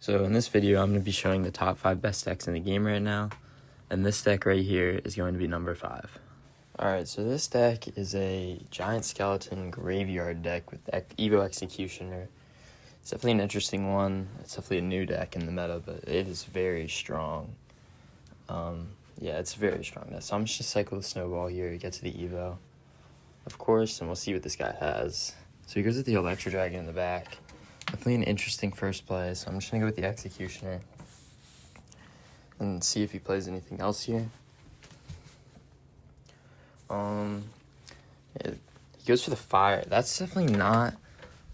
So in this video, I'm going to be showing the top 5 best decks in the game right now. And this deck right here is going to be number 5. Alright, so this deck is a Giant Skeleton Graveyard deck with Evo Executioner. It's definitely an interesting one. It's definitely a new deck in the meta, but it is very strong. Yeah, it's very strong. So I'm just going to cycle the Snowball here to get to the Evo, of course, and we'll see what this guy has. So he goes with the Electro Dragon in the back. Definitely an interesting first play, so I'm just going to go with the Executioner and see if he plays anything else here. He goes for the Fire. That's definitely not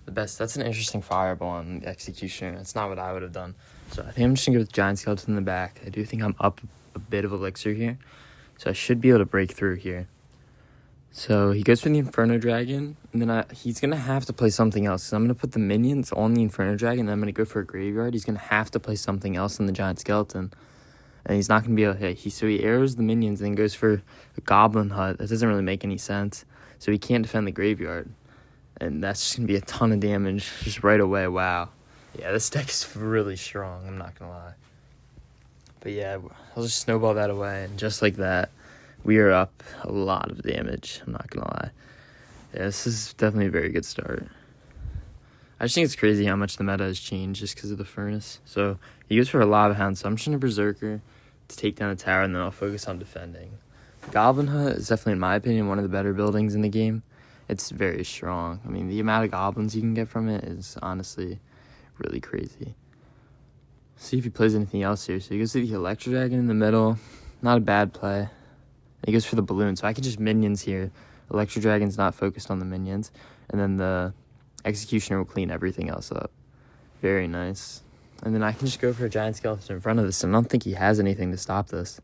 the best. That's an interesting Fireball on the Executioner. That's not what I would have done. So I think I'm just going to go with Giant Skeleton in the back. I do think I'm up a bit of Elixir here, so I should be able to break through here. So he goes for the Inferno Dragon, and then he's going to have to play something else. So I'm going to put the minions on the Inferno Dragon, and then I'm going to go for a Graveyard. He's going to have to play something else in the Giant Skeleton, and he's not going to be able to hit. So he arrows the minions and then goes for a Goblin Hut. That doesn't really make any sense. So he can't defend the Graveyard, and that's just going to be a ton of damage just right away. Wow. Yeah, this deck is really strong, I'm not going to lie. But yeah, I'll just snowball that away, and just like that, we are up a lot of damage, I'm not going to lie. Yeah, this is definitely a very good start. I just think it's crazy how much the meta has changed just because of the Furnace. So he goes for a Lava Hound, so I'm just going to Berserker to take down a tower, and then I'll focus on defending. Goblin Hut is definitely, in my opinion, one of the better buildings in the game. It's very strong. I mean, the amount of goblins you can get from it is honestly really crazy. See if he plays anything else here. So he goes to the Electro Dragon in the middle. Not a bad play. He goes for the Balloon, so I can just minions here. Electro Dragon's not focused on the minions. And then the Executioner will clean everything else up. Very nice. And then I can just go for a Giant Skeleton in front of this. And I don't think he has anything to stop this.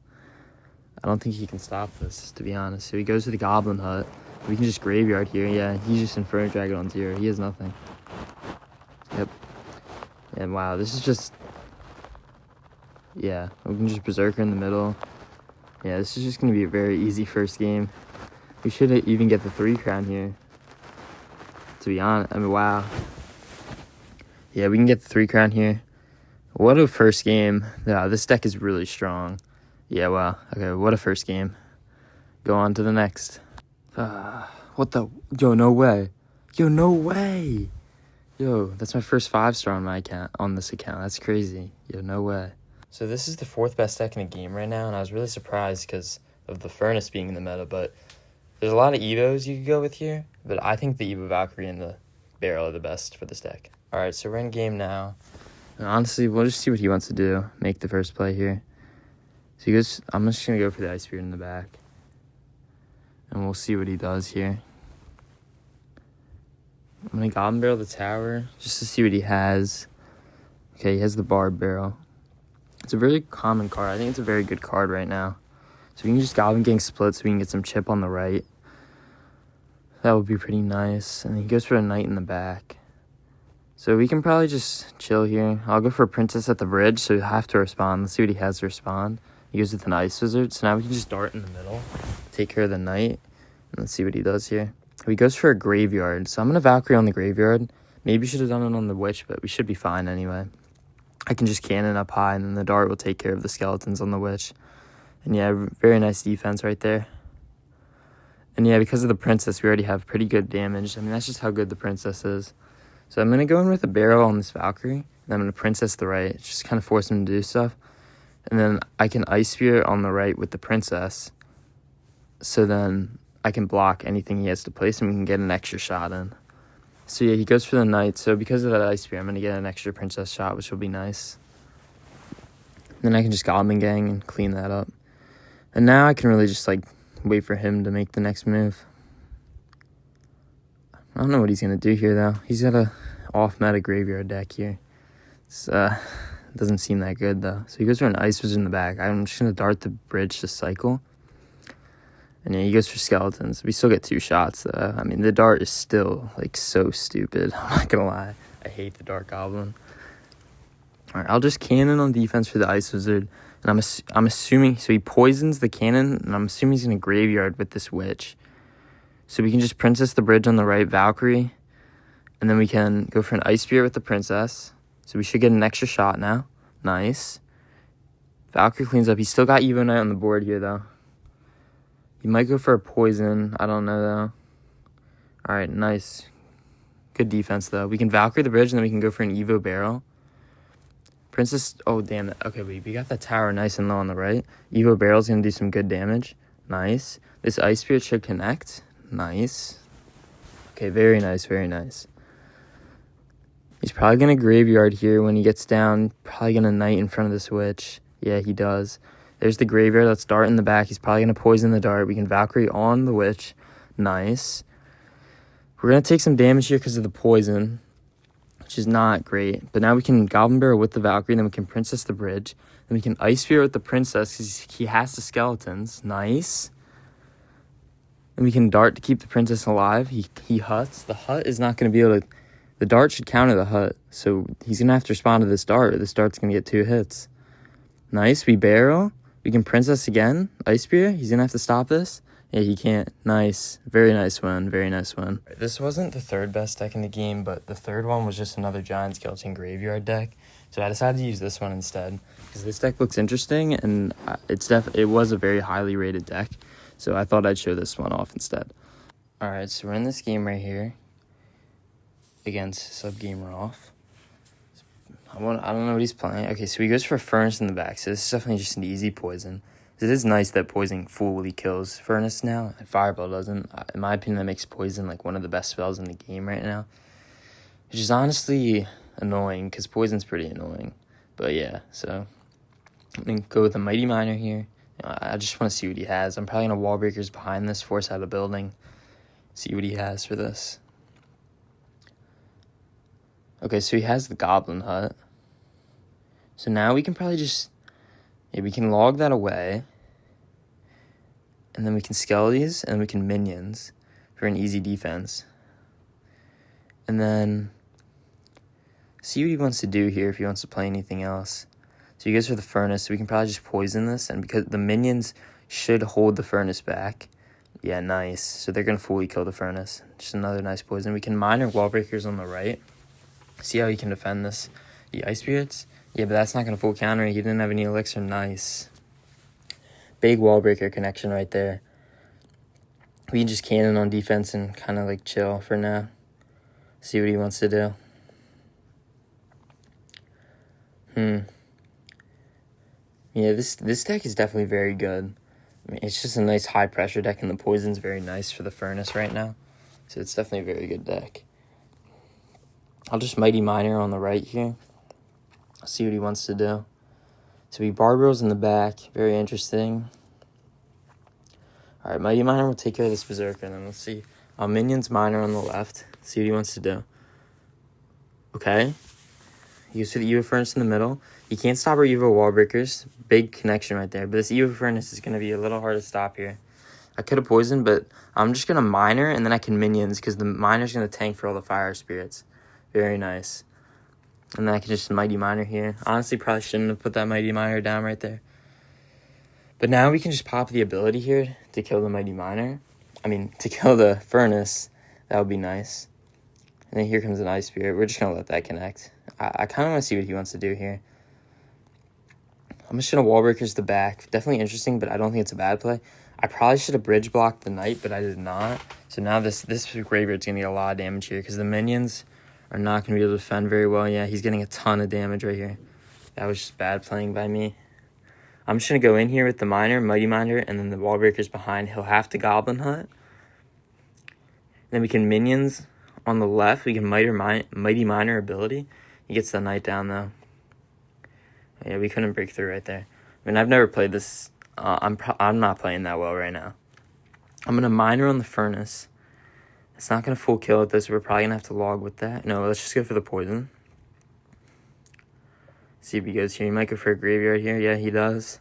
I don't think he can stop this, to be honest. So he goes to the Goblin Hut. We can just Graveyard here. Yeah, he's just Inferno Dragon on 0. He has nothing. Yep. And wow, this is just... Yeah, we can just Berserker in the middle. Yeah, this is just going to be a very easy first game. We should even get the 3 crown here, to be honest. I mean, wow. Yeah, we can get the 3 crown here. What a first game. Yeah, this deck is really strong. Yeah, wow. Okay, what a first game. Go on to the next. What the? Yo, no way. Yo, no way. Yo, that's my first 5-star on my account, on this account. That's crazy. Yo, no way. So this is the 4th best deck in the game right now, and I was really surprised because of the Furnace being in the meta, but there's a lot of Evos you could go with here, but I think the Evo Valkyrie and the Barrel are the best for this deck. Alright, so we're in game now, and honestly, we'll just see what he wants to do, make the first play here. So he goes, I'm just going to go for the Ice Spirit in the back, and we'll see what he does here. I'm going to Goblin Barrel the tower, just to see what he has. Okay, he has the Barb Barrel. It's a very common card. I think it's a very good card right now. So we can just Goblin Gang split so we can get some chip on the right. That would be pretty nice. And he goes for a Knight in the back. So we can probably just chill here. I'll go for a Princess at the bridge, so he'll have to respond. Let's see what he has to respond. He goes with an Ice Wizard, so now we can just dart in the middle, take care of the Knight. And let's see what he does here. He goes for a Graveyard, so I'm going to Valkyrie on the Graveyard. Maybe should have done it on the Witch, but we should be fine anyway. I can just cannon up high, and then the dart will take care of the skeletons on the Witch. And yeah, very nice defense right there. And yeah, because of the Princess, we already have pretty good damage. I mean, that's just how good the Princess is. So I'm going to go in with a Barrel on this Valkyrie, and I'm going to Princess the right, just kind of force him to do stuff. And then I can Ice Spirit on the right with the Princess, so then I can block anything he has to place, and we can get an extra shot in. So yeah, he goes for the Knight. So because of that Ice Spear, I'm going to get an extra Princess shot, which will be nice. Then I can just Goblin Gang and clean that up. And now I can really just, like, wait for him to make the next move. I don't know what he's going to do here, though. He's got a off-meta Graveyard deck here. It's, doesn't seem that good, though. So he goes for an Ice Wizard in the back. I'm just going to dart the bridge to cycle. And yeah, he goes for Skeletons. We still get 2 shots, though. I mean, the dart is still, like, so stupid. I'm not gonna lie. I hate the Dart Goblin. Alright, I'll just cannon on defense for the Ice Wizard. And I'm assuming... So he poisons the cannon, and I'm assuming he's gonna Graveyard with this Witch. So we can just Princess the bridge on the right, Valkyrie. And then we can go for an Ice Spear with the Princess. So we should get an extra shot now. Nice. Valkyrie cleans up. He's still got Evo Knight on the board here, though. He might go for a poison. I don't know, though. All right, nice. Good defense, though. We can Valkyrie the bridge, and then we can go for an Evo barrel. Princess... Oh, damn it. Okay, we got that tower nice and low on the right. Evo barrel's going to do some good damage. Nice. This Ice Spirit should connect. Nice. Okay, very nice, very nice. He's probably going to Graveyard here when he gets down. Probably going to Knight in front of this Witch. Yeah, he does. There's the Graveyard. Let's Dart in the back. He's probably going to poison the Dart. We can Valkyrie on the Witch. Nice. We're going to take some damage here because of the poison, which is not great. But now we can Goblin Barrel with the Valkyrie. Then we can Princess the bridge. Then we can Ice Spirit with the Princess because he has the skeletons. Nice. Then we can Dart to keep the Princess alive. He huts. The hut is not going to be able to... The Dart should counter the hut. So he's going to have to respond to this Dart, or this Dart's going to get 2 hits. Nice. We barrel. We can Princess again. Ice Spear. He's going to have to stop this. Yeah, he can't. Nice. Very nice win. Very nice win. This wasn't the third best deck in the game, but the third one was just another Giant Skeleton Graveyard deck. So I decided to use this one instead because this deck looks interesting, and it was a very highly rated deck. So I thought I'd show this one off instead. All right, so we're in this game right here against Subgamer Off. I don't know what he's playing. Okay, so he goes for Furnace in the back. So this is definitely just an easy poison. It is nice that poison fully kills Furnace now, and Fireball doesn't. In my opinion, that makes poison like one of the best spells in the game right now, which is honestly annoying because poison's pretty annoying. But yeah, so I'm gonna go with a Mighty Miner here. I just want to see what he has. I'm probably gonna Wall Breakers behind this, force out a building, see what he has for this. Okay, so he has the Goblin Hut. So now we can probably just... Yeah, we can log that away. And then we can Skellies, and we can Minions for an easy defense. And then... See what he wants to do here, if he wants to play anything else. So he goes for the Furnace, so we can probably just poison this. And because the Minions should hold the Furnace back. Yeah, nice. So they're going to fully kill the Furnace. Just another nice poison. We can mine our Wall Breakers on the right. See how he can defend this. The Ice Spirits? Yeah, but that's not going to full counter. He didn't have any elixir. Nice. Big Wall Breaker connection right there. We can just cannon on defense and kind of like chill for now. See what he wants to do. Yeah, this deck is definitely very good. I mean, it's just a nice high pressure deck, and the poison's very nice for the Furnace right now. So it's definitely a very good deck. I'll just Mighty Miner on the right here. See what he wants to do. So he Barbarels in the back. Very interesting. Alright, Mighty Miner will take care of this Berserker, and then we'll see. Minions Miner on the left. See what he wants to do. Okay. He goes for the Evo Furnace in the middle. He can't stop our Evo Wall Breakers. Big connection right there. But this Evo Furnace is going to be a little hard to stop here. I could have poisoned, but I'm just going to Miner, and then I can Minions, because the Miner's going to tank for all the Fire Spirits. Very nice. And then I can just Mighty Miner here. Honestly, probably shouldn't have put that Mighty Miner down right there. But now we can just pop the ability here to kill the Mighty Miner. To kill the Furnace. That would be nice. And then here comes an Ice Spirit. We're just going to let that connect. I kind of want to see what he wants to do here. I'm just going to Wall Breakers the back. Definitely interesting, but I don't think it's a bad play. I probably should have bridge blocked the Knight, but I did not. So now this Graveyard's going to get a lot of damage here because the Minions are not going to be able to defend very well. Yeah, he's getting a ton of damage right here. That was just bad playing by me. I'm just going to go in here with the Miner, Mighty Miner, and then the Wall Breakers behind. He'll have to Goblin Hut. Then we can Minions on the left. We can Mighty Miner ability. He gets the Knight down, though. Yeah, we couldn't break through right there. I've never played this. I'm not playing that well right now. I'm going to Miner on the Furnace. It's not going to full kill at this. We're probably going to have to log with that. No, let's just go for the poison. See if he goes here. He might go for a Graveyard here. Yeah, he does.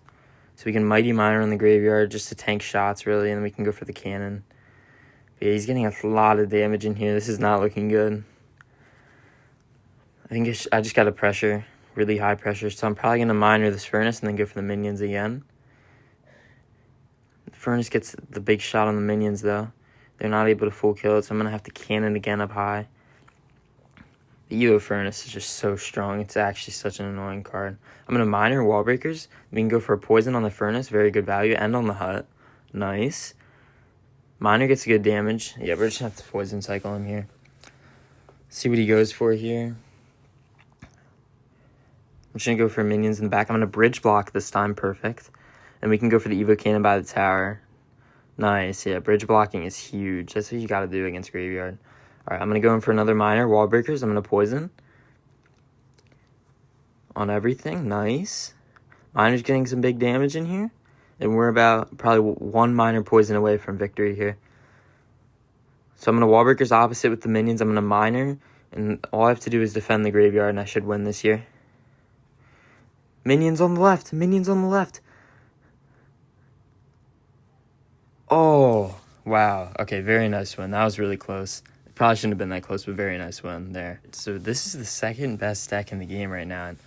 So we can Mighty Miner on the Graveyard just to tank shots, really, and then we can go for the cannon. But yeah, he's getting a lot of damage in here. This is not looking good. I think I just got to pressure, really high pressure. So I'm probably going to Miner this Furnace and then go for the Minions again. The Furnace gets the big shot on the Minions, though. They're not able to full kill it, so I'm going to have to cannon again up high. The Evo Furnace is just so strong. It's actually such an annoying card. I'm going to Miner Wall Breakers. We can go for a Poison on the Furnace. Very good value. And on the Hut. Nice. Miner gets good damage. Yeah, we're just going to have to Poison Cycle him here. See what he goes for here. I'm just going to go for minions in the back. I'm going to Bridge Block this time. Perfect. And we can go for the Evo Cannon by the tower. Nice. Yeah, bridge blocking is huge. That's what you got to do against Graveyard. All right, I'm going to go in for another Miner. Wall Breakers. I'm going to Poison on everything. Nice. Miner's getting some big damage in here. And we're about probably one Miner Poison away from victory here. So I'm going to Wall Breakers opposite with the minions. I'm going to Miner. And all I have to do is defend the Graveyard, and I should win this here. Minions on the left. Minions on the left. Oh, wow. Okay, very nice win. That was really close. It probably shouldn't have been that close, but very nice win there. So this is the second best deck in the game right now. And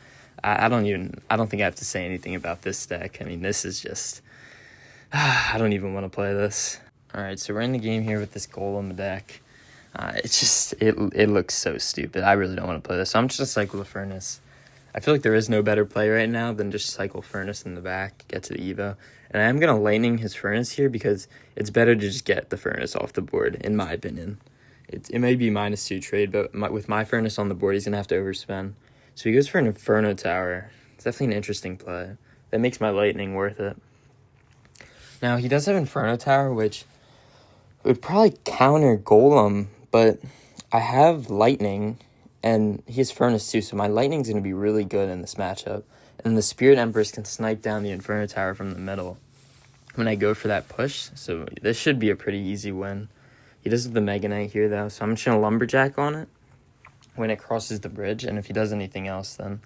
I don't think I have to say anything about this deck. I mean, this is just, I don't even want to play this. All right, so we're in the game here with this Golem deck. It looks so stupid. I really don't want to play this. So I'm just going to cycle the Furnace. I feel like there is no better play right now than just cycle Furnace in the back, get to the Evo. And I am going to Lightning his Furnace here because it's better to just get the Furnace off the board, in my opinion. It may be -2 trade, but with my Furnace on the board, he's going to have to overspend. So he goes for an Inferno Tower. It's definitely an interesting play. That makes my Lightning worth it. Now, he does have Inferno Tower, which would probably counter Golem, but I have Lightning, and he has Furnace too, so my Lightning's going to be really good in this matchup. And the Spirit Empress can snipe down the Inferno Tower from the middle when I go for that push. So this should be a pretty easy win. He does have the Mega Knight here, though, so I'm just going to Lumberjack on it when it crosses the bridge. And if he does anything else, then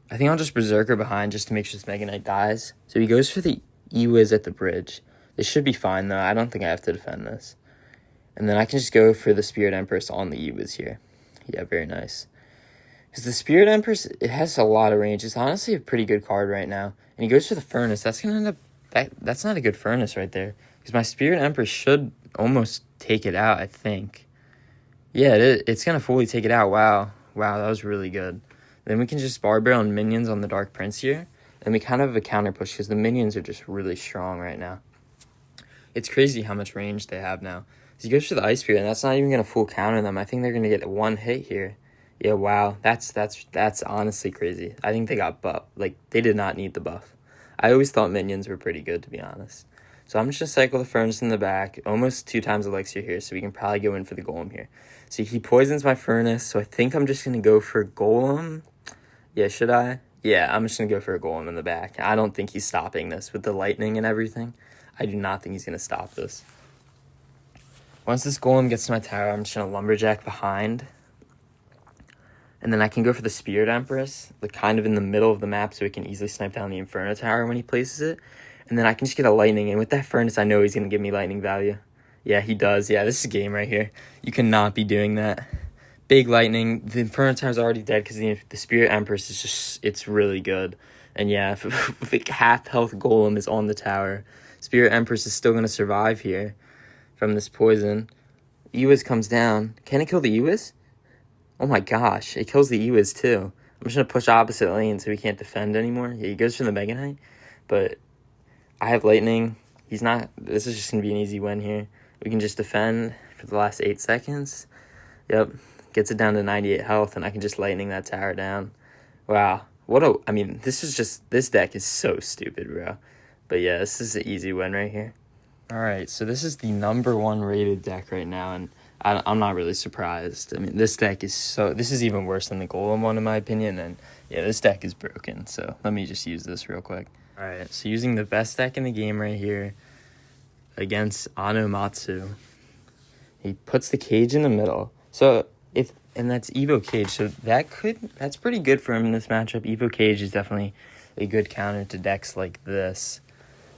I think I'll just Berserker behind just to make sure this Mega Knight dies. So he goes for the E-Wiz at the bridge. This should be fine, though. I don't think I have to defend this. And then I can just go for the Spirit Empress on the E-Wiz here. Yeah, very nice. Because the Spirit Empress, it has a lot of range. It's honestly a pretty good card right now. And he goes for the Furnace. That's going to end up... That's not a good Furnace right there. Because my Spirit Empress should almost take it out, I think. Yeah, it's going to fully take it out. Wow, that was really good. Then we can just Barbarian on minions on the Dark Prince here. And we kind of have a counter push because the minions are just really strong right now. It's crazy how much range they have now. So he goes for the Ice Spirit, and that's not even going to full counter them. I think they're going to get one hit here. Yeah, wow, that's honestly crazy. I think they got buffed. Like, they did not need the buff. I always thought minions were pretty good, to be honest. So I'm just going to cycle the Furnace in the back, almost 2 times Elixir here, so we can probably go in for the Golem here. See, he poisons my Furnace, so I think I'm just going to go for Golem. Yeah, should I? Yeah, I'm just going to go for a Golem in the back. I don't think he's stopping this with the Lightning and everything. I do not think he's going to stop this. Once this Golem gets to my tower, I'm just going to Lumberjack behind. And then I can go for the Spirit Empress, like kind of in the middle of the map so it can easily snipe down the Inferno Tower when he places it. And then I can just get a Lightning. And with that Furnace, I know he's going to give me Lightning value. Yeah, he does. Yeah, this is a game right here. You cannot be doing that. Big Lightning. The Inferno Tower's already dead because the Spirit Empress is just, it's really good. And yeah, if the half health Golem is on the tower, Spirit Empress is still going to survive here from this poison. E-Wiz comes down. Can it kill the E-Wiz? Oh my gosh, it kills the E-Wiz too. I'm just going to push opposite lane so he can't defend anymore. Yeah, he goes for the Mega Knight, but I have Lightning. This is just going to be an easy win here. We can just defend for the last 8 seconds. Yep, gets it down to 98 health, and I can just Lightning that tower down. Wow, this deck is so stupid, bro. But yeah, this is an easy win right here. All right, so this is the #1 rated deck right now, and I'm not really surprised. I mean, this is even worse than the Golem one, in my opinion, and yeah, this deck is broken, so let me just use this real quick. All right, so using the best deck in the game right here against Anomatsu, he puts the Cage in the middle. And that's Evo Cage, so that's pretty good for him in this matchup. Evo Cage is definitely a good counter to decks like this.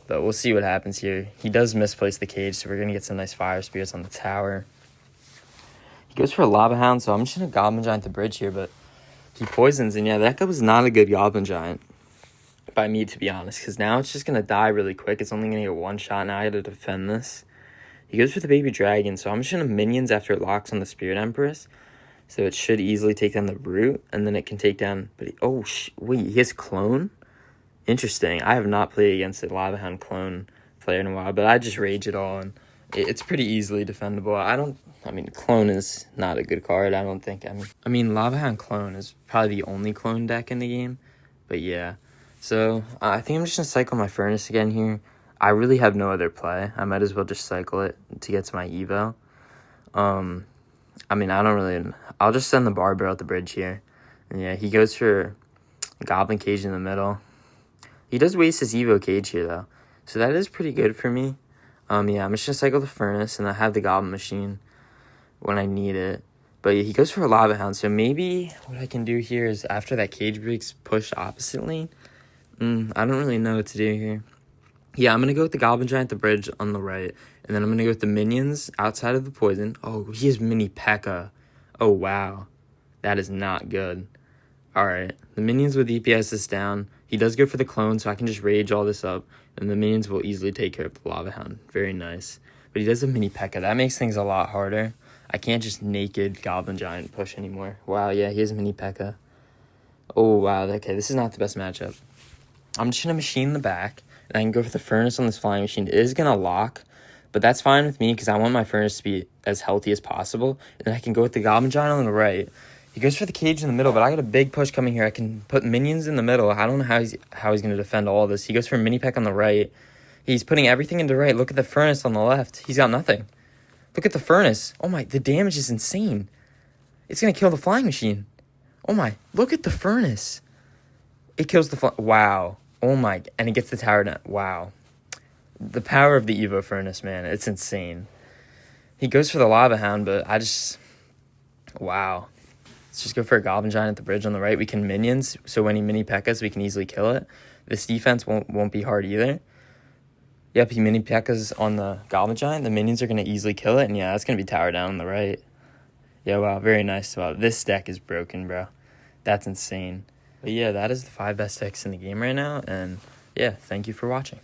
But we'll see what happens here. He does misplace the Cage, so we're going to get some nice Fire Spirits on the tower. He goes for a Lava Hound, so I'm just going to Goblin Giant the bridge here, but he poisons. And yeah, that guy was not a good Goblin Giant by me, to be honest, because now it's just going to die really quick. It's only going to get one shot. Now I got to defend this. He goes for the Baby Dragon, so I'm just going to Minions after it locks on the Spirit Empress. So it should easily take down the Brute, and then it can take down... But wait, he has Clone? Interesting. I have not played against a Lava Hound Clone player in a while, but I just rage it all, and it's pretty easily defendable. Clone is not a good card, I don't think. Lava Hound Clone is probably the only clone deck in the game, but yeah. So, I think I'm just going to cycle my Furnace again here. I really have no other play. I might as well just cycle it to get to my Evo. I'll just send the Barber out the bridge here. And yeah, he goes for Goblin Cage in the middle. He does waste his Evo Cage here, though. So that is pretty good for me. I'm just going to cycle the Furnace, and I have the Goblin Machine when I need it. But yeah, he goes for a Lava Hound, so maybe what I can do here is after that Cage breaks, push opposite lane. I don't really know what to do here. Yeah, I'm going to go with the Goblin Giant at the bridge on the right, and then I'm going to go with the minions outside of the poison. Oh, he has Mini P.E.K.K.A. Oh, wow. That is not good. Alright, the minions with EPS is down. He does go for the clone, so I can just rage all this up, and the minions will easily take care of the Lava Hound. Very nice. But he does have Mini P.E.K.K.A. That makes things a lot harder. I can't just naked Goblin Giant push anymore. Wow, yeah, he has Mini P.E.K.K.A. Oh, wow, okay, this is not the best matchup. I'm just going to machine the back, and I can go for the Furnace on this Flying Machine. It is going to lock, but that's fine with me because I want my Furnace to be as healthy as possible. And then I can go with the Goblin Giant on the right. He goes for the Cage in the middle, but I got a big push coming here. I can put minions in the middle. I don't know how he's going to defend all this. He goes for Mini P.E.K.K.A. on the right. He's putting everything into right. Look at the Furnace on the left. He's got nothing. Look at the Furnace. Oh my, the damage is insane. It's going to kill the Flying Machine. Oh my, look at the Furnace. It kills the wow. Oh my, and it gets the tower down. Wow. The power of the Evo Furnace, man. It's insane. He goes for the Lava Hound, but wow. Let's just go for a Goblin Giant at the bridge on the right. We can minions, so when he Mini P.E.K.K.A.s, we can easily kill it. This defense won't be hard either. Yep, he Mini P.E.K.K.A.s on the Goblin Giant. The minions are going to easily kill it, and yeah, that's going to be tower down on the right. Yeah, wow, very nice. Wow, this deck is broken, bro. That's insane. But yeah, that is the 5 best decks in the game right now, and yeah, thank you for watching.